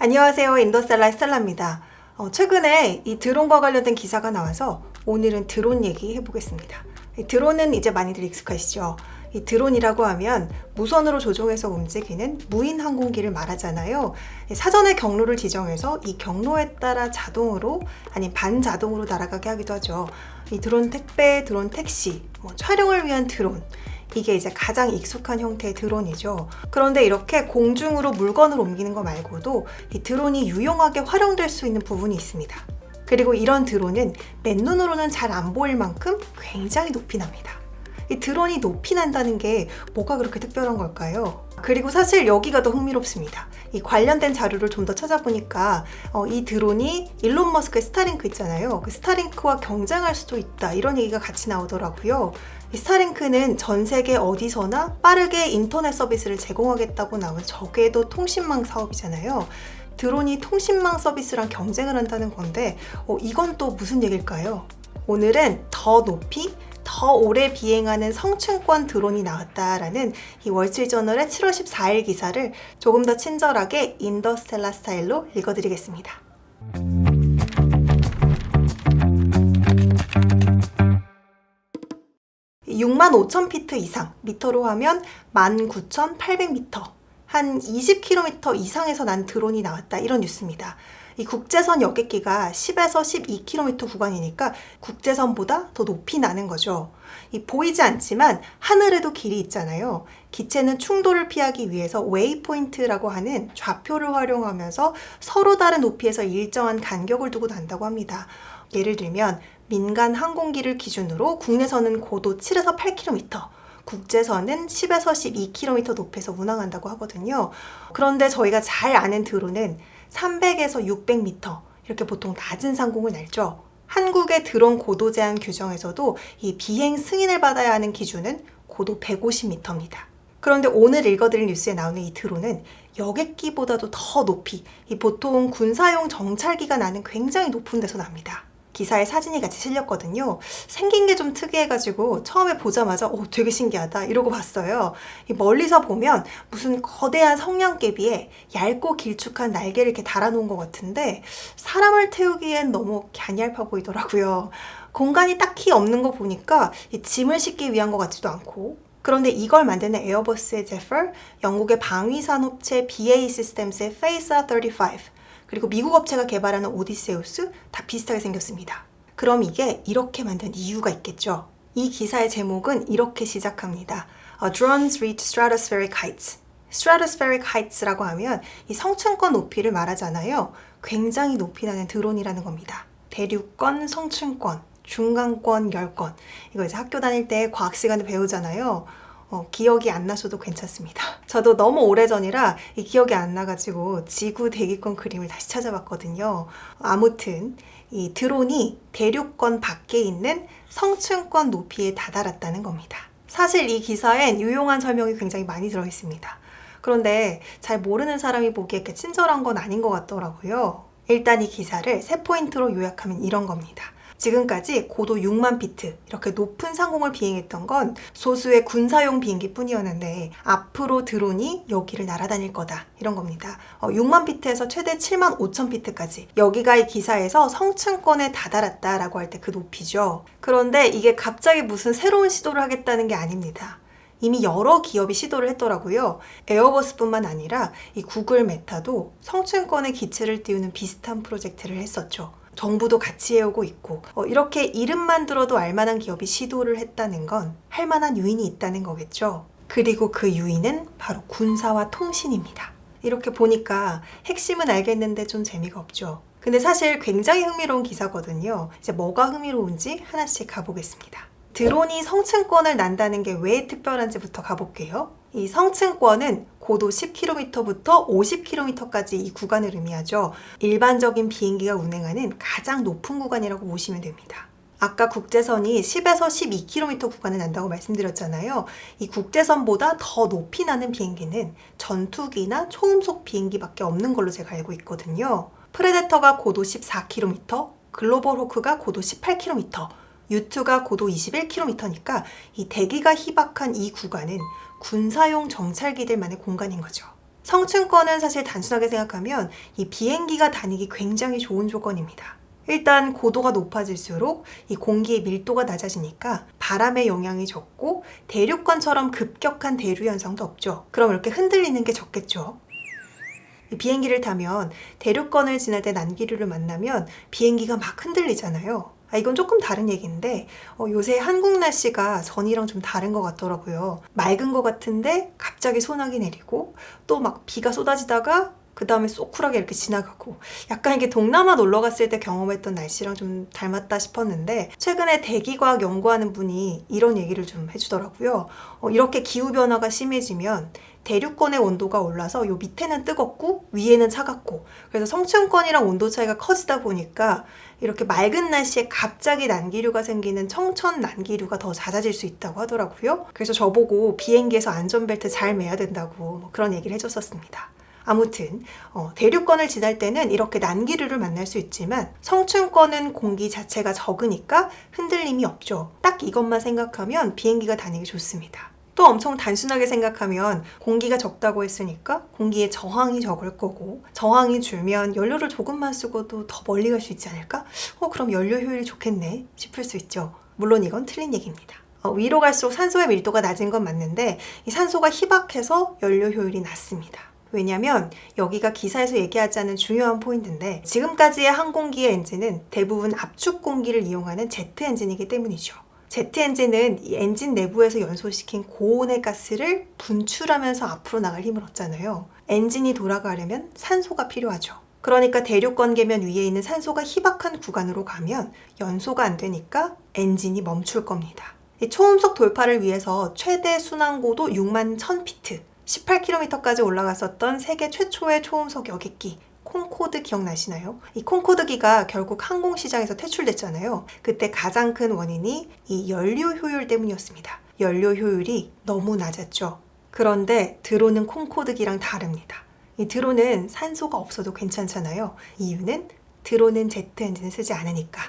안녕하세요. 인더스텔라의 스텔라입니다. 최근에 이 드론과 관련된 기사가 나와서 오늘은 드론 얘기 해보겠습니다. 이 드론은 이제 많이들 익숙하시죠? 이 드론이라고 하면 무선으로 조종해서 움직이는 무인 항공기를 말하잖아요. 사전에 경로를 지정해서 이 경로에 따라 자동으로 아니면 반자동으로 날아가게 하기도 하죠. 이 드론 택배, 드론 택시, 촬영을 위한 드론, 이게 이제 가장 익숙한 형태의 드론이죠. 그런데 이렇게 공중으로 물건을 옮기는 거 말고도 이 드론이 유용하게 활용될 수 있는 부분이 있습니다. 그리고 이런 드론은 맨눈으로는 잘 안 보일 만큼 굉장히 높이 납니다. 이 드론이 높이 난다는 게 뭐가 그렇게 특별한 걸까요? 그리고 사실 여기가 더 흥미롭습니다. 이 관련된 자료를 좀 더 찾아보니까 이 드론이 일론 머스크의 스타링크 있잖아요. 그 스타링크와 경쟁할 수도 있다, 이런 얘기가 같이 나오더라고요. 이 스타링크는 전 세계 어디서나 빠르게 인터넷 서비스를 제공하겠다고 나온 저궤도 통신망 사업이잖아요. 드론이 통신망 서비스랑 경쟁을 한다는 건데 이건 또 무슨 얘기일까요? 오늘은 더 높이, 더 오래 비행하는 성층권 드론이 나왔다라는 이 월스트리트저널의 7월 14일 기사를 조금 더 친절하게 인더스텔라 스타일로 읽어드리겠습니다. 65,000피트 이상, 미터로 하면 19,800미터, 한 20km 이상에서 난 드론이 나왔다, 이런 뉴스입니다. 이 국제선 여객기가 10에서 12km 구간이니까 국제선보다 더 높이 나는 거죠. 이 보이지 않지만 하늘에도 길이 있잖아요. 기체는 충돌을 피하기 위해서 웨이포인트라고 하는 좌표를 활용하면서 서로 다른 높이에서 일정한 간격을 두고 난다고 합니다. 예를 들면 민간 항공기를 기준으로 국내선은 고도 7에서 8km, 국제선은 10에서 12km 높이에서 운항한다고 하거든요. 그런데 저희가 잘 아는 드론은 300에서 600m, 이렇게 보통 낮은 상공을 날죠. 한국의 드론 고도 제한 규정에서도 이 비행 승인을 받아야 하는 기준은 고도 150m입니다. 그런데 오늘 읽어드릴 뉴스에 나오는 이 드론은 여객기보다도 더 높이, 이 보통 군사용 정찰기가 나는 굉장히 높은 데서 납니다. 기사에 사진이 같이 실렸거든요. 생긴 게 좀 특이해가지고 처음에 보자마자 되게 신기하다 이러고 봤어요. 멀리서 보면 무슨 거대한 성냥개비에 얇고 길쭉한 날개를 이렇게 달아놓은 것 같은데 사람을 태우기엔 너무 갸냘파 보이더라고요. 공간이 딱히 없는 거 보니까 이 짐을 싣기 위한 것 같지도 않고, 그런데 이걸 만드는 에어버스의 제퍼, 영국의 방위산업체 BAE 시스템스의 페이사 35, 그리고 미국 업체가 개발하는 오디세우스, 다 비슷하게 생겼습니다. 그럼 이게 이렇게 만든 이유가 있겠죠. 이 기사의 제목은 이렇게 시작합니다. Drones reach stratospheric heights. stratospheric heights라고 하면 이 성층권 높이를 말하잖아요. 굉장히 높이 나는 드론이라는 겁니다. 대륙권, 성층권, 중간권, 열권. 이거 이제 학교 다닐 때 과학 시간에 배우잖아요. 기억이 안 나셔도 괜찮습니다. 저도 너무 오래전이라 이 기억이 안 나가지고 지구 대기권 그림을 다시 찾아봤거든요. 아무튼 이 드론이 대륙권 밖에 있는 성층권 높이에 다다랐다는 겁니다. 사실 이 기사엔 유용한 설명이 굉장히 많이 들어있습니다. 그런데 잘 모르는 사람이 보기에 이렇게 친절한 건 아닌 것 같더라고요. 일단 이 기사를 3포인트로 요약하면 이런 겁니다. 지금까지 고도 6만 피트, 이렇게 높은 상공을 비행했던 건 소수의 군사용 비행기 뿐이었는데 앞으로 드론이 여기를 날아다닐 거다, 이런 겁니다. 6만 피트에서 최대 7만 5천 피트까지, 여기가 이 기사에서 성층권에 다다랐다라고 할 때 그 높이죠. 그런데 이게 갑자기 무슨 새로운 시도를 하겠다는 게 아닙니다. 이미 여러 기업이 시도를 했더라고요. 에어버스뿐만 아니라 이 구글 메타도 성층권에 기체를 띄우는 비슷한 프로젝트를 했었죠. 정부도 같이 해오고 있고, 이렇게 이름만 들어도 알만한 기업이 시도를 했다는 건 할만한 요인이 있다는 거겠죠. 그리고 그 요인은 바로 군사와 통신입니다. 이렇게 보니까 핵심은 알겠는데 좀 재미가 없죠. 근데 사실 굉장히 흥미로운 기사거든요. 이제 뭐가 흥미로운지 하나씩 가보겠습니다. 드론이 성층권을 난다는 게 왜 특별한지부터 가볼게요. 이 성층권은 고도 10km부터 50km까지 이 구간을 의미하죠. 일반적인 비행기가 운행하는 가장 높은 구간이라고 보시면 됩니다. 아까 국제선이 10에서 12km 구간을 난다고 말씀드렸잖아요. 이 국제선보다 더 높이 나는 비행기는 전투기나 초음속 비행기밖에 없는 걸로 제가 알고 있거든요. 프레데터가 고도 14km, 글로벌 호크가 고도 18km, U2가 고도 21km니까 이 대기가 희박한 이 구간은 군사용 정찰기들만의 공간인 거죠. 성층권은 사실 단순하게 생각하면 이 비행기가 다니기 굉장히 좋은 조건입니다. 일단 고도가 높아질수록 이 공기의 밀도가 낮아지니까 바람의 영향이 적고 대륙권처럼 급격한 대류 현상도 없죠. 그럼 이렇게 흔들리는 게 적겠죠. 이 비행기를 타면 대륙권을 지날 때 난기류를 만나면 비행기가 막 흔들리잖아요. 이건 조금 다른 얘기인데 요새 한국 날씨가 전이랑 좀 다른 것 같더라고요. 맑은 것 같은데 갑자기 소나기 내리고 또 막 비가 쏟아지다가 그 다음에 쏙 쿨하게 이렇게 지나가고 약간 이게 동남아 놀러 갔을 때 경험했던 날씨랑 좀 닮았다 싶었는데 최근에 대기과학 연구하는 분이 이런 얘기를 좀 해주더라고요. 이렇게 기후변화가 심해지면 대륙권의 온도가 올라서 요 밑에는 뜨겁고 위에는 차갑고 그래서 성층권이랑 온도 차이가 커지다 보니까 이렇게 맑은 날씨에 갑자기 난기류가 생기는 청천 난기류가 더 잦아질 수 있다고 하더라고요. 그래서 저보고 비행기에서 안전벨트 잘 매야 된다고 그런 얘기를 해줬었습니다. 아무튼 대륙권을 지날 때는 이렇게 난기류를 만날 수 있지만 성층권은 공기 자체가 적으니까 흔들림이 없죠. 딱 이것만 생각하면 비행기가 다니기 좋습니다. 또 엄청 단순하게 생각하면 공기가 적다고 했으니까 공기의 저항이 적을 거고 저항이 줄면 연료를 조금만 쓰고도 더 멀리 갈 수 있지 않을까? 그럼 연료 효율이 좋겠네 싶을 수 있죠. 물론 이건 틀린 얘기입니다. 위로 갈수록 산소의 밀도가 낮은 건 맞는데 이 산소가 희박해서 연료 효율이 낮습니다. 왜냐면 여기가 기사에서 얘기하지 않은 중요한 포인트인데 지금까지의 항공기의 엔진은 대부분 압축 공기를 이용하는 제트 엔진이기 때문이죠. 제트 엔진은 이 엔진 내부에서 연소시킨 고온의 가스를 분출하면서 앞으로 나갈 힘을 얻잖아요. 엔진이 돌아가려면 산소가 필요하죠. 그러니까 대륙권 계면 위에 있는 산소가 희박한 구간으로 가면 연소가 안 되니까 엔진이 멈출 겁니다. 이 초음속 돌파를 위해서 최대 순항고도 61,000피트 18km까지 올라갔었던 세계 최초의 초음속 여객기 콩코드 기억나시나요? 이 콩코드기가 결국 항공시장에서 퇴출됐잖아요. 그때 가장 큰 원인이 이 연료 효율 때문이었습니다. 연료 효율이 너무 낮았죠. 그런데 드론은 콩코드기랑 다릅니다. 이 드론은 산소가 없어도 괜찮잖아요. 이유는 드론은 제트 엔진을 쓰지 않으니까.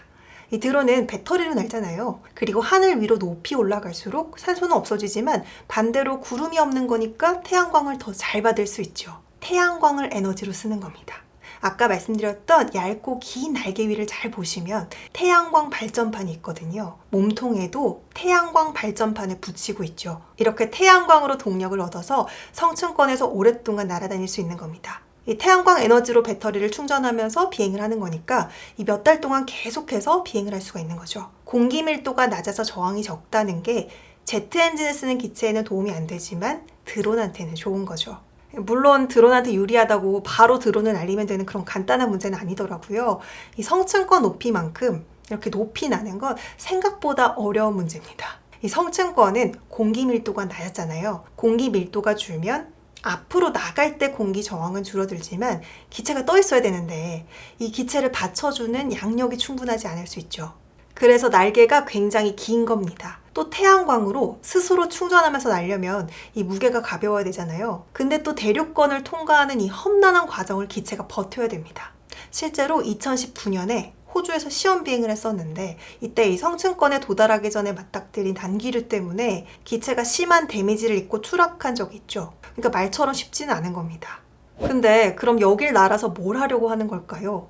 이 드론은 배터리로 날잖아요. 그리고 하늘 위로 높이 올라갈수록 산소는 없어지지만 반대로 구름이 없는 거니까 태양광을 더 잘 받을 수 있죠. 태양광을 에너지로 쓰는 겁니다. 아까 말씀드렸던 얇고 긴 날개 위를 잘 보시면 태양광 발전판이 있거든요. 몸통에도 태양광 발전판을 붙이고 있죠. 이렇게 태양광으로 동력을 얻어서 성층권에서 오랫동안 날아다닐 수 있는 겁니다. 이 태양광 에너지로 배터리를 충전하면서 비행을 하는 거니까 이 몇 달 동안 계속해서 비행을 할 수가 있는 거죠. 공기 밀도가 낮아서 저항이 적다는 게 제트 엔진을 쓰는 기체에는 도움이 안 되지만 드론한테는 좋은 거죠. 물론 드론한테 유리하다고 바로 드론을 날리면 되는 그런 간단한 문제는 아니더라고요. 이 성층권 높이만큼 이렇게 높이 나는 건 생각보다 어려운 문제입니다. 이 성층권은 공기 밀도가 낮았잖아요. 공기 밀도가 줄면 앞으로 나갈 때 공기 저항은 줄어들지만 기체가 떠 있어야 되는데 이 기체를 받쳐주는 양력이 충분하지 않을 수 있죠. 그래서 날개가 굉장히 긴 겁니다. 또 태양광으로 스스로 충전하면서 날려면 이 무게가 가벼워야 되잖아요. 근데 또 대륙권을 통과하는 이 험난한 과정을 기체가 버텨야 됩니다. 실제로 2019년에 호주에서 시험 비행을 했었는데 이때 이 성층권에 도달하기 전에 맞닥뜨린 난기류 때문에 기체가 심한 데미지를 입고 추락한 적이 있죠. 그러니까 말처럼 쉽지는 않은 겁니다. 근데 그럼 여길 날아서 뭘 하려고 하는 걸까요?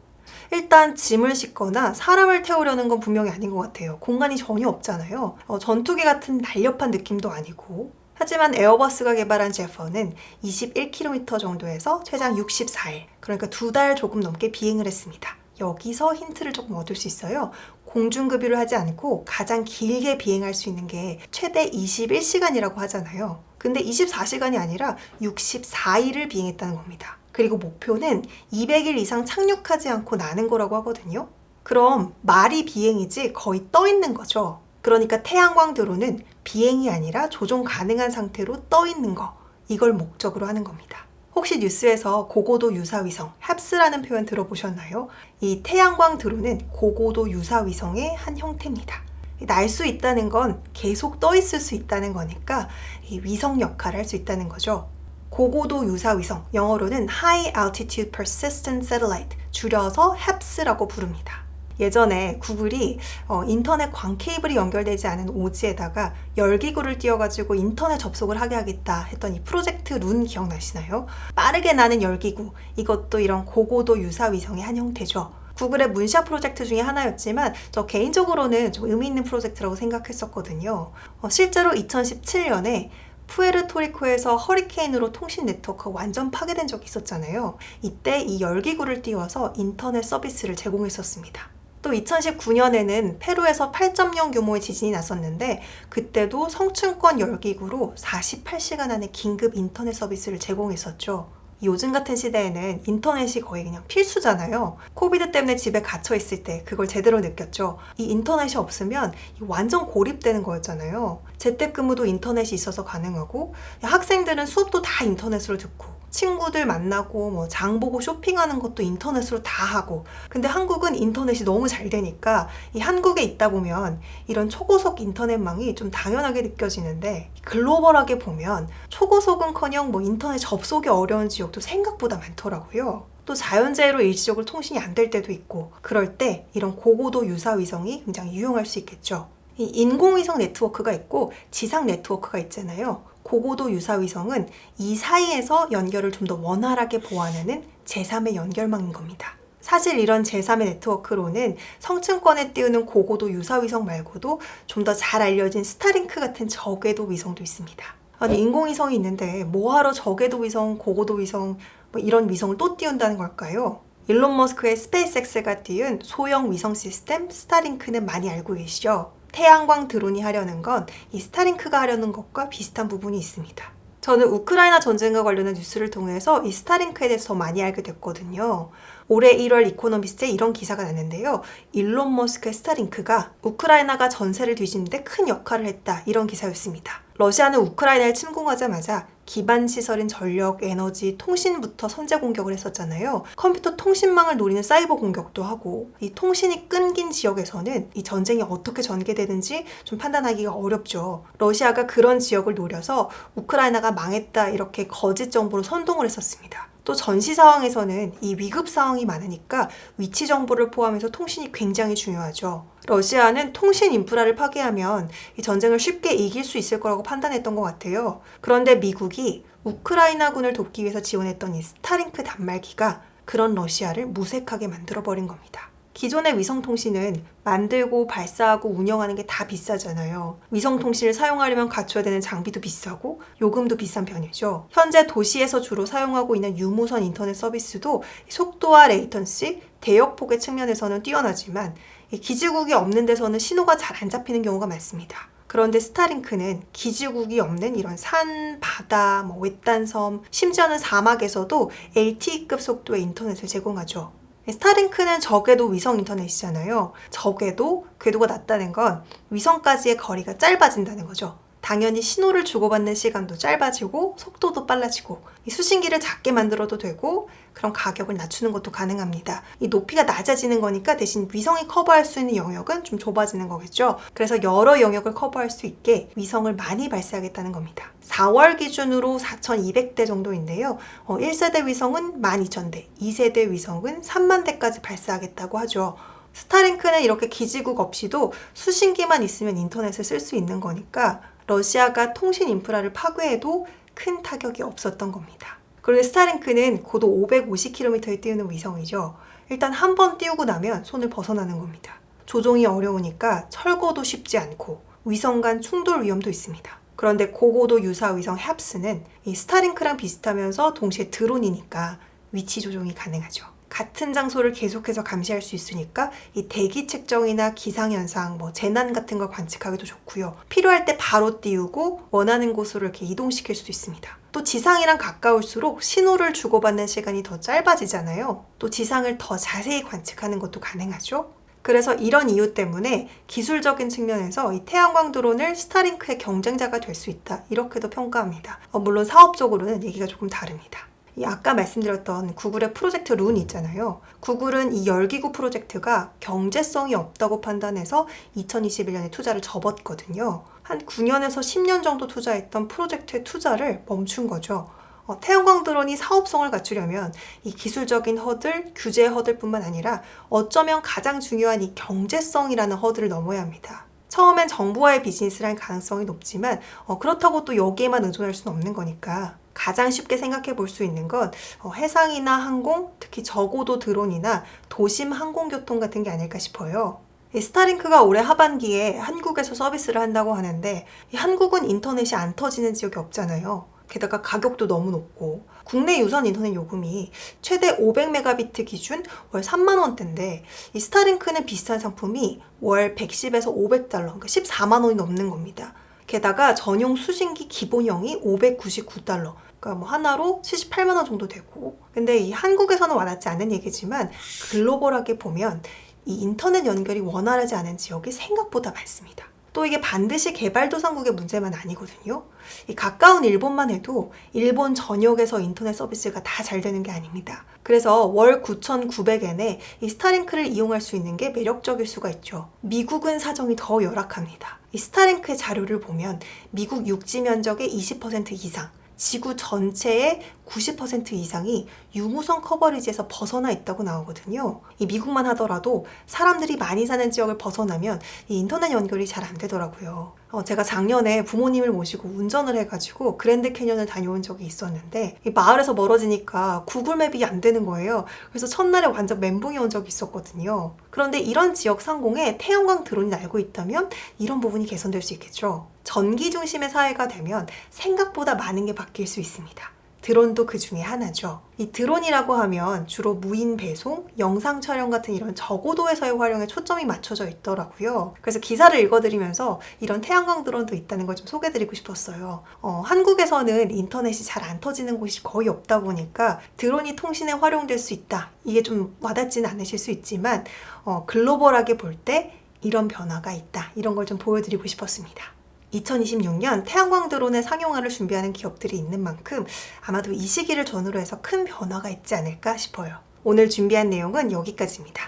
일단 짐을 싣거나 사람을 태우려는 건 분명히 아닌 것 같아요. 공간이 전혀 없잖아요. 전투기 같은 날렵한 느낌도 아니고. 하지만 에어버스가 개발한 제퍼는 21km 정도에서 최장 64일, 그러니까 2달 조금 넘게 비행을 했습니다. 여기서 힌트를 조금 얻을 수 있어요. 공중급유를 하지 않고 가장 길게 비행할 수 있는 게 최대 21시간이라고 하잖아요. 근데 24시간이 아니라 64일을 비행했다는 겁니다. 그리고 목표는 200일 이상 착륙하지 않고 나는 거라고 하거든요. 그럼 말이 비행이지 거의 떠 있는 거죠. 그러니까 태양광 드론은 비행이 아니라 조종 가능한 상태로 떠 있는 거, 이걸 목적으로 하는 겁니다. 혹시 뉴스에서 고고도 유사위성, 헵스라는 표현 들어보셨나요? 이 태양광 드론은 고고도 유사위성의 한 형태입니다. 날 수 있다는 건 계속 떠 있을 수 있다는 거니까 이 위성 역할을 할 수 있다는 거죠. 고고도 유사위성, 영어로는 High Altitude Persistent Satellite, 줄여서 헵스라고 부릅니다. 예전에 구글이 인터넷 광 케이블이 연결되지 않은 오지에다가 열기구를 띄워가지고 인터넷 접속을 하게 하겠다 했던 이 프로젝트 룬 기억나시나요? 빠르게 나는 열기구, 이것도 이런 고고도 유사 위성의 한 형태죠. 구글의 문샷 프로젝트 중에 하나였지만 저 개인적으로는 좀 의미 있는 프로젝트라고 생각했었거든요. 실제로 2017년에 푸에르토리코에서 허리케인으로 통신 네트워크가 완전 파괴된 적이 있었잖아요. 이때 이 열기구를 띄워서 인터넷 서비스를 제공했었습니다. 또 2019년에는 페루에서 8.0 규모의 지진이 났었는데 그때도 성층권 열기구로 48시간 안에 긴급 인터넷 서비스를 제공했었죠. 요즘 같은 시대에는 인터넷이 거의 그냥 필수잖아요. 코비드 때문에 집에 갇혀 있을 때 그걸 제대로 느꼈죠. 이 인터넷이 없으면 완전 고립되는 거였잖아요. 재택근무도 인터넷이 있어서 가능하고 학생들은 수업도 다 인터넷으로 듣고 친구들 만나고 장 보고 쇼핑하는 것도 인터넷으로 다 하고. 근데 한국은 인터넷이 너무 잘 되니까 이 한국에 있다 보면 이런 초고속 인터넷망이 좀 당연하게 느껴지는데 글로벌하게 보면 초고속은커녕 인터넷 접속이 어려운 지역도 생각보다 많더라고요. 또 자연재해로 일시적으로 통신이 안 될 때도 있고 그럴 때 이런 고고도 유사 위성이 굉장히 유용할 수 있겠죠. 이 인공위성 네트워크가 있고 지상 네트워크가 있잖아요. 고고도 유사 위성은 이 사이에서 연결을 좀 더 원활하게 보완하는 제3의 연결망인 겁니다. 사실 이런 제3의 네트워크로는 성층권에 띄우는 고고도 유사 위성 말고도 좀 더 잘 알려진 스타링크 같은 저궤도 위성도 있습니다. 아니 인공위성이 있는데 뭐하러 저궤도 위성, 고고도 위성 이런 위성을 또 띄운다는 걸까요? 일론 머스크의 스페이스X가 띄운 소형 위성 시스템 스타링크는 많이 알고 계시죠? 태양광 드론이 하려는 건 이 스타링크가 하려는 것과 비슷한 부분이 있습니다. 저는 우크라이나 전쟁과 관련한 뉴스를 통해서 이 스타링크에 대해서 더 많이 알게 됐거든요. 올해 1월 이코노미스트에 이런 기사가 났는데요. 일론 머스크의 스타링크가 우크라이나가 전세를 뒤지는데 큰 역할을 했다. 이런 기사였습니다. 러시아는 우크라이나를 침공하자마자 기반 시설인 전력, 에너지, 통신부터 선제 공격을 했었잖아요. 컴퓨터 통신망을 노리는 사이버 공격도 하고 이 통신이 끊긴 지역에서는 이 전쟁이 어떻게 전개되는지 좀 판단하기가 어렵죠. 러시아가 그런 지역을 노려서 우크라이나가 망했다 이렇게 거짓 정보를 선동을 했었습니다. 또 전시 상황에서는 이 위급 상황이 많으니까 위치 정보를 포함해서 통신이 굉장히 중요하죠. 러시아는 통신 인프라를 파괴하면 이 전쟁을 쉽게 이길 수 있을 거라고 판단했던 것 같아요. 그런데 미국이 우크라이나군을 돕기 위해서 지원했던 이 스타링크 단말기가 그런 러시아를 무색하게 만들어버린 겁니다. 기존의 위성통신은 만들고 발사하고 운영하는 게 다 비싸잖아요. 위성통신을 사용하려면 갖춰야 되는 장비도 비싸고 요금도 비싼 편이죠. 현재 도시에서 주로 사용하고 있는 유무선 인터넷 서비스도 속도와 레이턴시, 대역폭의 측면에서는 뛰어나지만 기지국이 없는 데서는 신호가 잘 안 잡히는 경우가 많습니다. 그런데 스타링크는 기지국이 없는 이런 산, 바다, 외딴 섬, 심지어는 사막에서도 LTE급 속도의 인터넷을 제공하죠. 스타링크는 저궤도 위성 인터넷이잖아요. 저궤도, 궤도가 낮다는 건 위성까지의 거리가 짧아진다는 거죠. 당연히 신호를 주고받는 시간도 짧아지고 속도도 빨라지고 이 수신기를 작게 만들어도 되고 그런 가격을 낮추는 것도 가능합니다. 이 높이가 낮아지는 거니까 대신 위성이 커버할 수 있는 영역은 좀 좁아지는 거겠죠. 그래서 여러 영역을 커버할 수 있게 위성을 많이 발사하겠다는 겁니다. 4월 기준으로 4,200대 정도인데요. 1세대 위성은 12,000대, 2세대 위성은 3만 대까지 발사하겠다고 하죠. 스타링크는 이렇게 기지국 없이도 수신기만 있으면 인터넷을 쓸 수 있는 거니까 러시아가 통신 인프라를 파괴해도 큰 타격이 없었던 겁니다. 그런데 스타링크는 고도 550km에 띄우는 위성이죠. 일단 한 번 띄우고 나면 손을 벗어나는 겁니다. 조종이 어려우니까 철거도 쉽지 않고 위성 간 충돌 위험도 있습니다. 그런데 고고도 유사 위성 햅스는 이 스타링크랑 비슷하면서 동시에 드론이니까 위치 조종이 가능하죠. 같은 장소를 계속해서 감시할 수 있으니까 이 대기 측정이나 기상현상, 재난 같은 걸 관측하기도 좋고요. 필요할 때 바로 띄우고 원하는 곳으로 이렇게 이동시킬 수도 있습니다. 또 지상이랑 가까울수록 신호를 주고받는 시간이 더 짧아지잖아요. 또 지상을 더 자세히 관측하는 것도 가능하죠. 그래서 이런 이유 때문에 기술적인 측면에서 이 태양광 드론을 스타링크의 경쟁자가 될 수 있다. 이렇게도 평가합니다. 물론 사업적으로는 얘기가 조금 다릅니다. 아까 말씀드렸던 구글의 프로젝트 룬 있잖아요. 구글은 이 열기구 프로젝트가 경제성이 없다고 판단해서 2021년에 투자를 접었거든요. 한 9년에서 10년 정도 투자했던 프로젝트의 투자를 멈춘 거죠. 태양광 드론이 사업성을 갖추려면 이 기술적인 허들, 규제 허들뿐만 아니라 어쩌면 가장 중요한 이 경제성이라는 허들을 넘어야 합니다. 처음엔 정부와의 비즈니스를 할 가능성이 높지만 그렇다고 또 여기에만 의존할 수는 없는 거니까 가장 쉽게 생각해 볼 수 있는 건 해상이나 항공, 특히 저고도 드론이나 도심 항공교통 같은 게 아닐까 싶어요. 이 스타링크가 올해 하반기에 한국에서 서비스를 한다고 하는데 이 한국은 인터넷이 안 터지는 지역이 없잖아요. 게다가 가격도 너무 높고 국내 유선 인터넷 요금이 최대 500메가비트 기준 월 3만 원대인데 이 스타링크는 비슷한 상품이 월 110에서 500달러, 그러니까 14만 원이 넘는 겁니다. 게다가 전용 수신기 기본형이 599달러, 그러니까 뭐 하나로 78만 원 정도 되고, 근데 이 한국에서는 와닿지 않는 얘기지만 글로벌하게 보면 이 인터넷 연결이 원활하지 않은 지역이 생각보다 많습니다. 또 이게 반드시 개발도상국의 문제만 아니거든요. 이 가까운 일본만 해도 일본 전역에서 인터넷 서비스가 다 잘 되는 게 아닙니다. 그래서 월 9,900엔에 이 스타링크를 이용할 수 있는 게 매력적일 수가 있죠. 미국은 사정이 더 열악합니다. 이 스타링크의 자료를 보면 미국 육지 면적의 20% 이상, 지구 전체의 90% 이상이 유무선 커버리지에서 벗어나 있다고 나오거든요. 이 미국만 하더라도 사람들이 많이 사는 지역을 벗어나면 이 인터넷 연결이 잘 안 되더라고요. 제가 작년에 부모님을 모시고 운전을 해가지고 그랜드 캐년을 다녀온 적이 있었는데 이 마을에서 멀어지니까 구글맵이 안 되는 거예요. 그래서 첫날에 완전 멘붕이 온 적이 있었거든요. 그런데 이런 지역 상공에 태양광 드론이 날고 있다면 이런 부분이 개선될 수 있겠죠. 전기 중심의 사회가 되면 생각보다 많은 게 바뀔 수 있습니다. 드론도 그 중에 하나죠. 이 드론이라고 하면 주로 무인 배송, 영상 촬영 같은 이런 저고도에서의 활용에 초점이 맞춰져 있더라고요. 그래서 기사를 읽어드리면서 이런 태양광 드론도 있다는 걸 좀 소개해드리고 싶었어요. 한국에서는 인터넷이 잘 안 터지는 곳이 거의 없다 보니까 드론이 통신에 활용될 수 있다. 이게 좀 와닿지는 않으실 수 있지만 글로벌하게 볼 때 이런 변화가 있다. 이런 걸 좀 보여드리고 싶었습니다. 2026년 태양광 드론의 상용화를 준비하는 기업들이 있는 만큼 아마도 이 시기를 전후로 해서 큰 변화가 있지 않을까 싶어요. 오늘 준비한 내용은 여기까지입니다.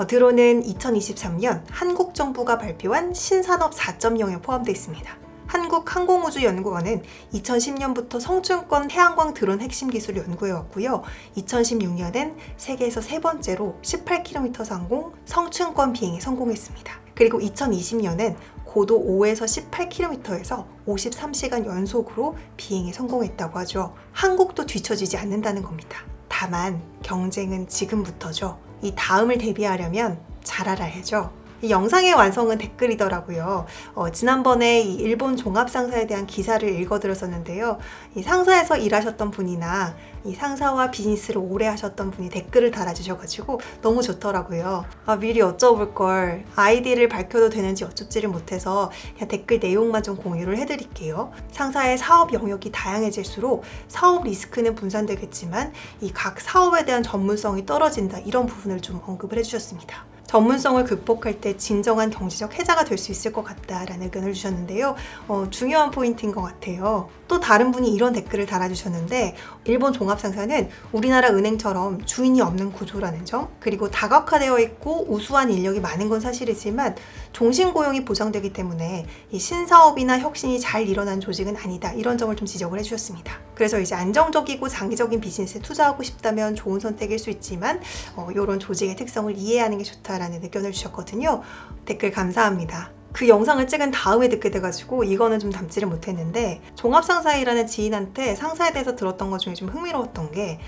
드론은 2023년 한국 정부가 발표한 신산업 4.0에 포함되어 있습니다. 한국항공우주연구원은 2010년부터 성층권 태양광 드론 핵심 기술을 연구해왔고요. 2016년엔 세계에서 세 번째로 18km 상공 성층권 비행에 성공했습니다. 그리고 2020년엔 고도 5에서 18km에서 53시간 연속으로 비행에 성공했다고 하죠. 한국도 뒤처지지 않는다는 겁니다. 다만 경쟁은 지금부터죠. 이 다음을 대비하려면 잘 알아야죠. 이 영상의 완성은 댓글이더라고요. 지난번에 이 일본 종합상사에 대한 기사를 읽어드렸었는데요. 이 상사에서 일하셨던 분이나 이 상사와 비즈니스를 오래 하셨던 분이 댓글을 달아주셔가지고 너무 좋더라고요. 미리 여쭤볼 걸 아이디를 밝혀도 되는지 여쭙지를 못해서 그냥 댓글 내용만 좀 공유를 해드릴게요. 상사의 사업 영역이 다양해질수록 사업 리스크는 분산되겠지만 이 각 사업에 대한 전문성이 떨어진다, 이런 부분을 좀 언급을 해주셨습니다. 전문성을 극복할 때 진정한 경제적 해자가 될 수 있을 것 같다라는 의견을 주셨는데요. 중요한 포인트인 것 같아요. 또 다른 분이 이런 댓글을 달아주셨는데 일본 종합상사는 우리나라 은행처럼 주인이 없는 구조라는 점, 그리고 다각화되어 있고 우수한 인력이 많은 건 사실이지만 종신 고용이 보장되기 때문에 이 신사업이나 혁신이 잘 일어난 조직은 아니다, 이런 점을 좀 지적을 해주셨습니다. 그래서 이제 안정적이고 장기적인 비즈니스에 투자하고 싶다면 좋은 선택일 수 있지만 이런 조직의 특성을 이해하는 게 좋다라는 의견을 주셨거든요. 댓글 감사합니다. 그 영상을 찍은 다음에 듣게 돼가지고 이거는 좀 담지를 못했는데, 종합상사에 일하는 지인한테 상사에 대해서 들었던 것 중에 좀 흥미로웠던 게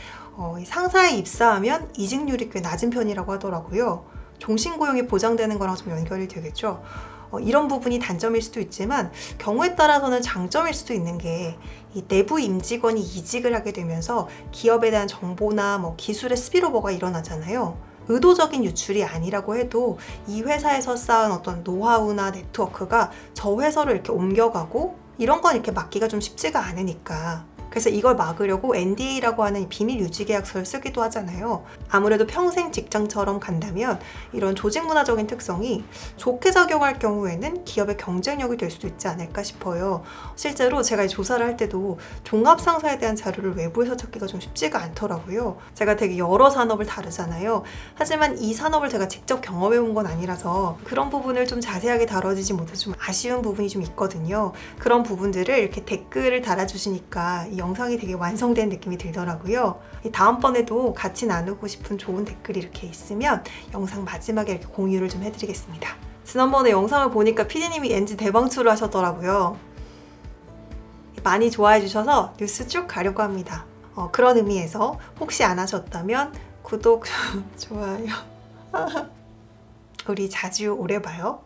상사에 입사하면 이직률이 꽤 낮은 편이라고 하더라고요. 종신고용이 보장되는 거랑 좀 연결이 되겠죠. 이런 부분이 단점일 수도 있지만 경우에 따라서는 장점일 수도 있는 게 이 내부 임직원이 이직을 하게 되면서 기업에 대한 정보나 기술의 스피로버가 일어나잖아요. 의도적인 유출이 아니라고 해도 이 회사에서 쌓은 어떤 노하우나 네트워크가 저 회사로 이렇게 옮겨가고 이런 건 이렇게 막기가 좀 쉽지가 않으니까. 그래서 이걸 막으려고 NDA라고 하는 비밀 유지 계약서를 쓰기도 하잖아요. 아무래도 평생 직장처럼 간다면 이런 조직 문화적인 특성이 좋게 작용할 경우에는 기업의 경쟁력이 될 수도 있지 않을까 싶어요. 실제로 제가 조사를 할 때도 종합상사에 대한 자료를 외부에서 찾기가 좀 쉽지가 않더라고요. 제가 되게 여러 산업을 다루잖아요. 하지만 이 산업을 제가 직접 경험해 본 건 아니라서 그런 부분을 좀 자세하게 다뤄지지 못해서 좀 아쉬운 부분이 좀 있거든요. 그런 부분들을 이렇게 댓글을 달아주시니까 이 영상이 되게 완성된 느낌이 들더라고요. 다음번에도 같이 나누고 싶은 좋은 댓글이 이렇게 있으면 영상 마지막에 이렇게 공유를 좀 해드리겠습니다. 지난번에 영상을 보니까 PD님이 NG 대방출을 하셨더라고요. 많이 좋아해 주셔서 뉴스 쭉 가려고 합니다. 그런 의미에서 혹시 안 하셨다면 구독, 좋아요. 우리 자주 오래 봐요.